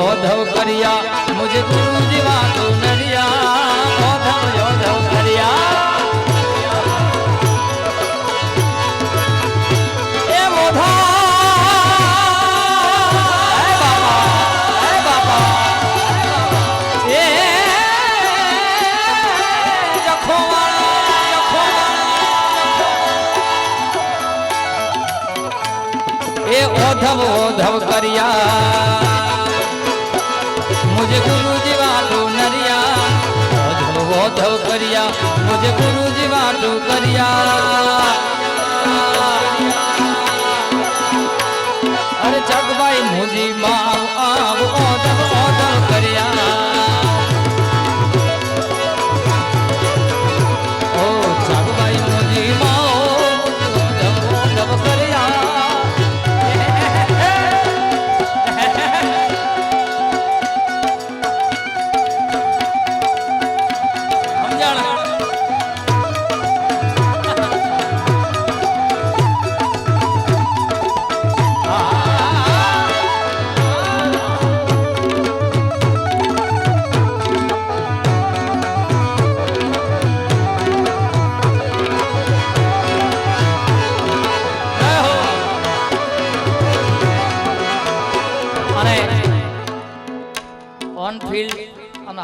ओधव करिया मुझे गुरु जी वातो नरिया ओधव ओधव करिया ए ओधा ओधव ओधव करिया मुझे गुरु जी वाटू नरिया ओधव ओधव करिया मुझे गुरु जी वाटू करिया अरे जगभाई मुझी माँ आव ओधव ओधव करिया ओ जगभाई मुझी माँ ओधव ओधव करिया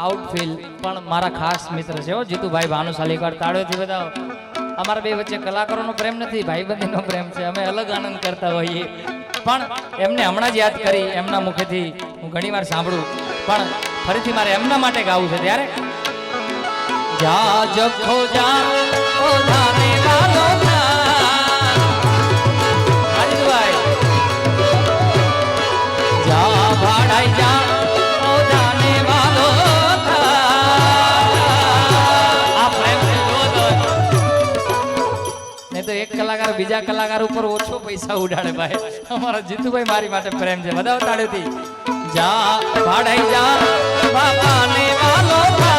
आउटफील्ड पण मारा खास मित्र छे जीतूभाई भानुशाली कर ताळीओथी बधाओ अमारा बे वच्चे कलाकारोनो प्रेम नथी भाईबंधीनो प्रेम छे अमे अलग आनंद करता होईए पण एमने हमणा ज याद करी एमना मुखेथी हूँ घणीवार सांभळुं पण फरीथी मारे एमना माटे गावुं छे त्यारे जा जखो जा ओ धाने वालो था जीतूभाई जा भाड़ाई जा ओ धाने वालो तो एक कलाकार बीजा कलाकार ऊपर ओछो पैसा उड़ाड़े भाई हमारा जीतूभाई मारी माटे प्रेम छे बधाओ ताळीओथी जा भाड़ाई जा बाबा ने वालो था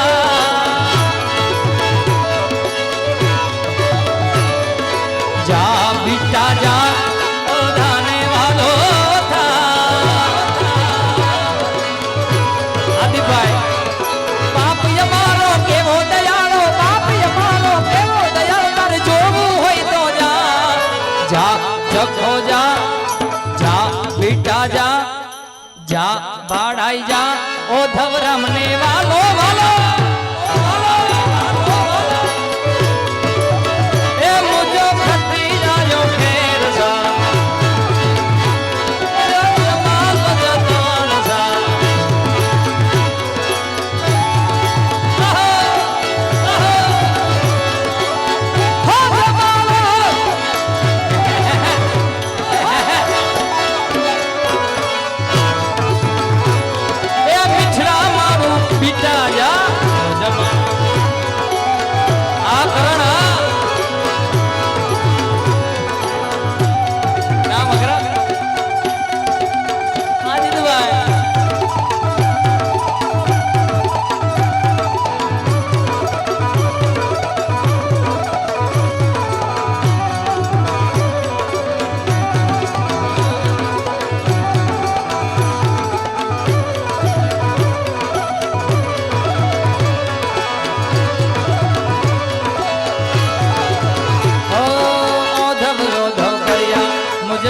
जा बिटा जा ओ धाने वालो था आदि भाई बाप यमारो केवो दयाळो बाप यमारो केवो दयाळो तारे जोवुं होय तो जा जा जखो जा जा बेटा जा जा भाड़ाई जा ओधव रमने वालो वालो ए मुझो खती जायो फेर जा जमाल जतान जा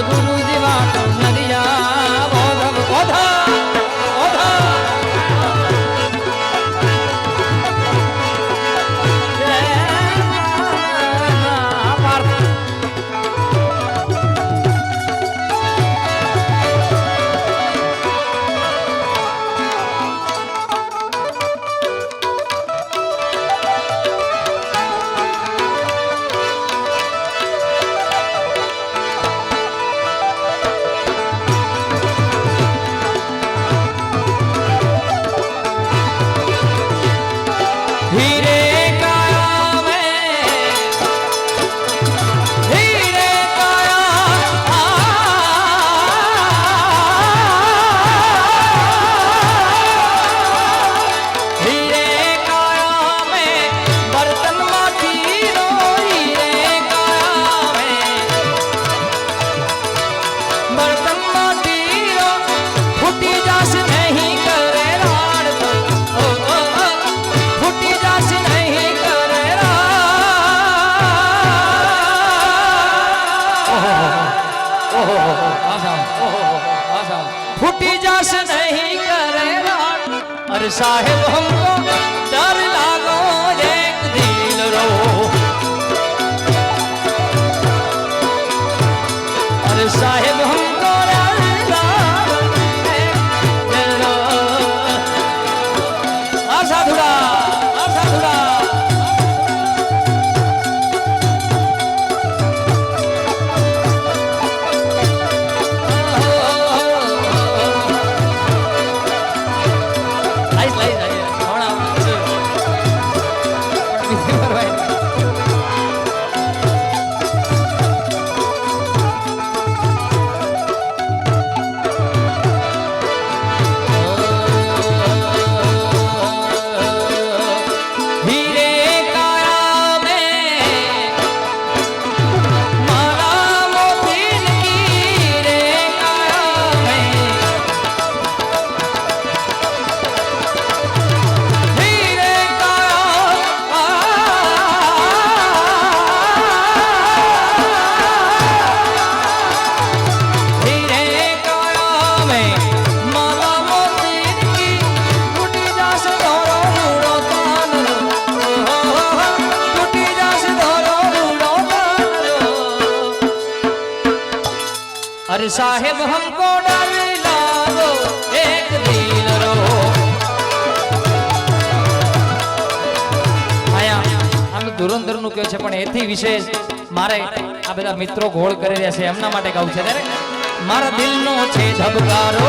गुरु जी वाटो नरिया ओधव ओधव बर्तन माटी फूटी जास नहीं अरे साहेब हमको डर लागो एक दिल रो अरे साहेब हमको डर लागो एक दिल रो साधुरा साधुरा अरे साहेब हमको डर लागो एक दिल रो आया આમ ધુરંધર નું કહે છે પણ એથી વિશેષ મારે આ બધા મિત્રો ઘોળ કરી રહ્યા છે એમના માટે ગાવું છે ત્યારે મારા દિલનો છે ધબકારો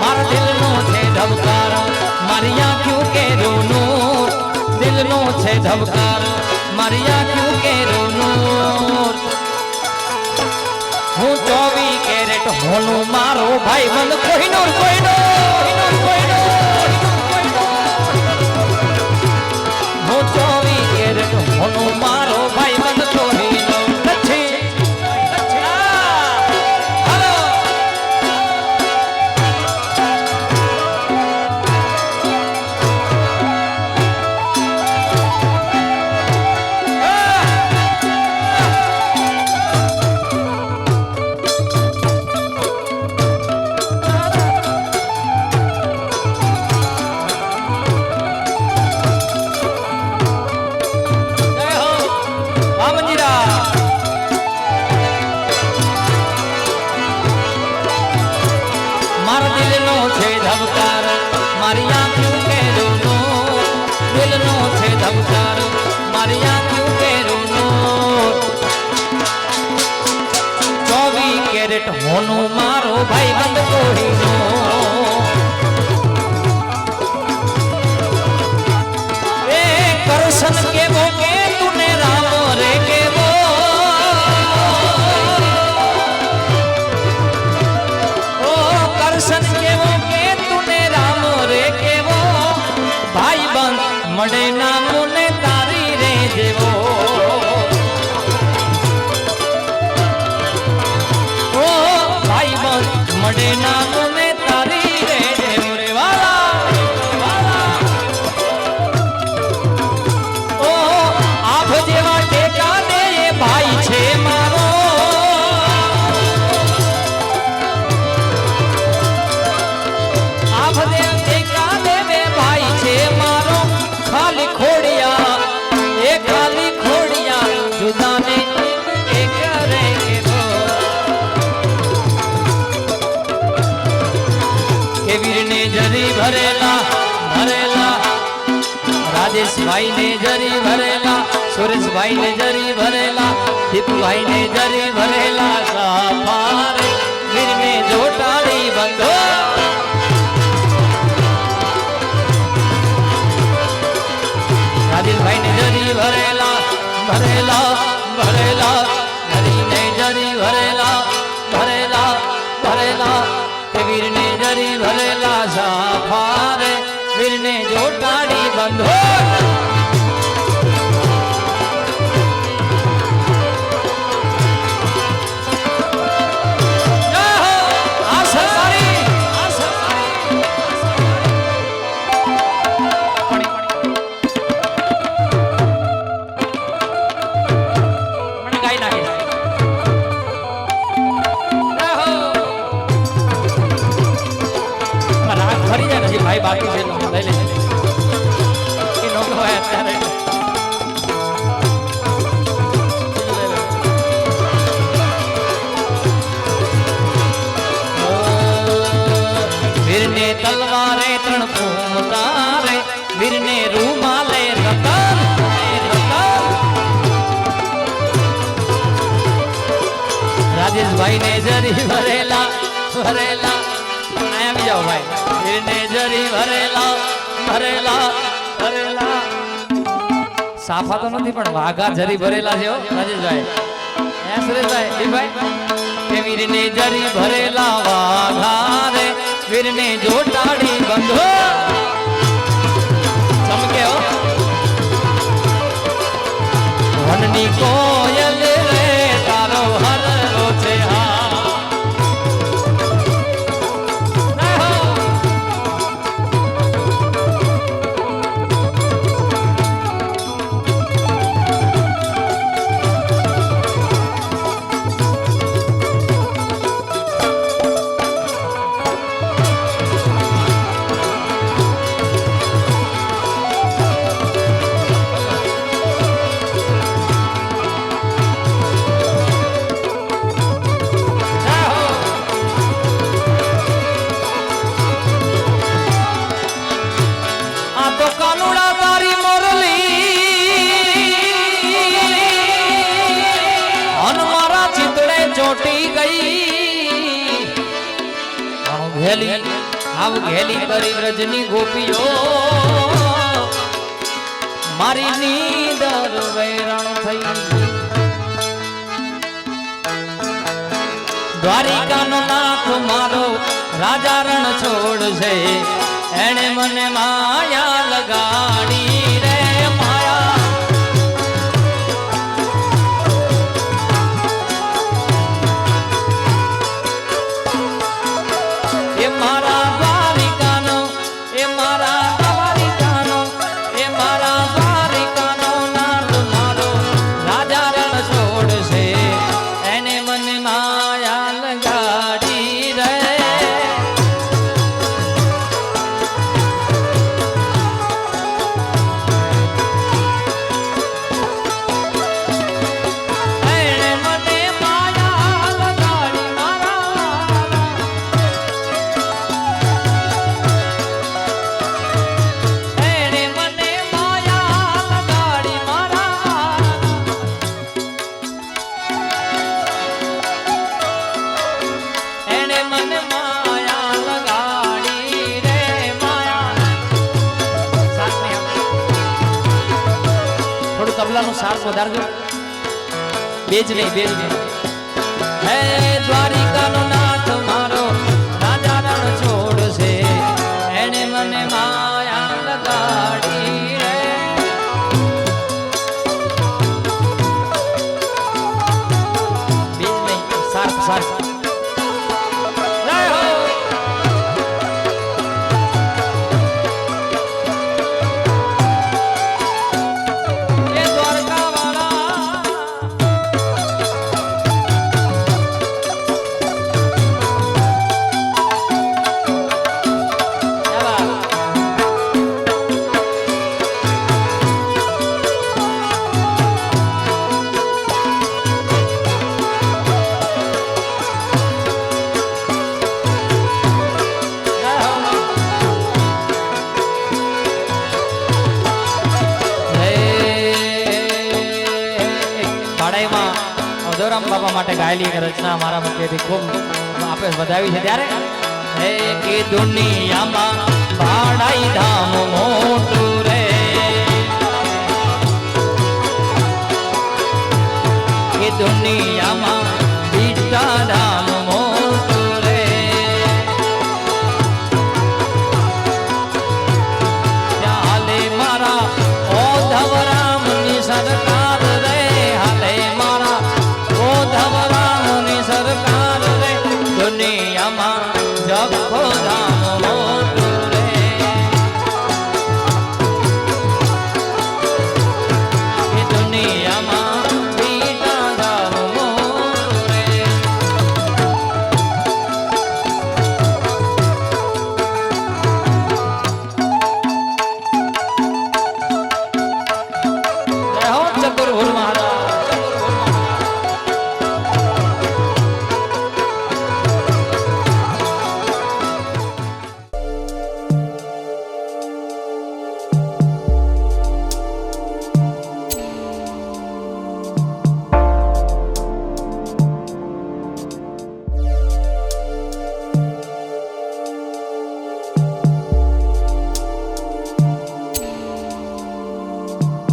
મારા દિલનો છે ધબકારો મારી આંખો કે રોનૂર દિલનો છે ધબકારો મારી આંખો કે રોનૂર હું 24 કેરેટ હોનું મારો ભાઈ બંધ કોહિનૂર કોહિનૂર કોહિનૂર હું 24 કેરેટ હોનું મારો ભાઈ બંધ કોહિનૂર કચ્છી હાલો મારી આંખો કે રોનૂર દિલનો છે ધબકારો મારી આંખો કે રોનૂર 24 કેરેટ હોનું મારો ભાઈ બંધ કોહિનૂર એ કરશન કેવો કે તુને રામ રે કેવો ઓ કરશન કેવો ભાઈ બંધ મળે ના મુને તારી રે જેવો ઓ ભાઈ બંધ મળે ના મુને તારી રે જેવો રે વાલા ઓ આભ જેવા ટેકા દે એ ભાઈ છે મારો આભ દે ટેકા દે ભાઈ છે મારો ખાલી ખોડિયા એ ખાલી ખોડિયા જુદાને એક રે કે વીરને જરી ભરેલા ભરેલા રાજેશભાઈ ને જરી ભરેલા સુરેશભાઈ ને જરી ભરેલા દીપભાઈ ને જરી ભરેલા સાફારે વીરને જોટાડી બંધો રાજેશભાઈ ને જરી ભરેલા ભરેલા ભરેલા જરી ને જરી ભરેલા ભરેલા ભરેલા તે વીર ને જરી ભરેલા સાફારે વીર ને જોટાડી બંધો ફરી જાય હજી ભાઈ બાકી છે લઈ લેજે એ નો કહેવાય અત્યારે વીરને તલવારે ત્રણ ફૂમતારે વીરને રૂમાલે રતન રાજેશભાઈ ને જરી ભરેલા ભરેલા આયા આવી જાઓ ભાઈ વીરને જરી ભરેલા ભરેલા ભરેલા સાફા તો નથી પણ વાઘા જરી ભરેલા છે રાજેશભાઈ હે સુરેશભાઈ દીભાઈ કે વીરને જરી ભરેલા વાઘા રે વીરને જોટાડી બંધો ચમકે હો વનની કોયલ રે તારો હરરો છે ચોટી ગઈ ઘેલી આવ ઘેલી કરી વ્રજની ગોપીઓ મારી નીંદર વેરણ થઈ દ્વારિકાનો નાથ મારો રાજા રણ છોડશે એણે મને માયા લગાડી રે માયા તબલાનું સાર વધારજો બેજ નહીં હે દ્વારિકાનો નાથ મારો રાજા રણ છોડશે એણે મને માયા લગાડી રે બેજ નહીં સાર સાર બાપા માટે ગાયેલી એક રચના મારા મુખ્યથી ખૂબ આપે વધાવી છે ત્યારે હે કે દુનિયામાં ભાડાઈ ધામ મો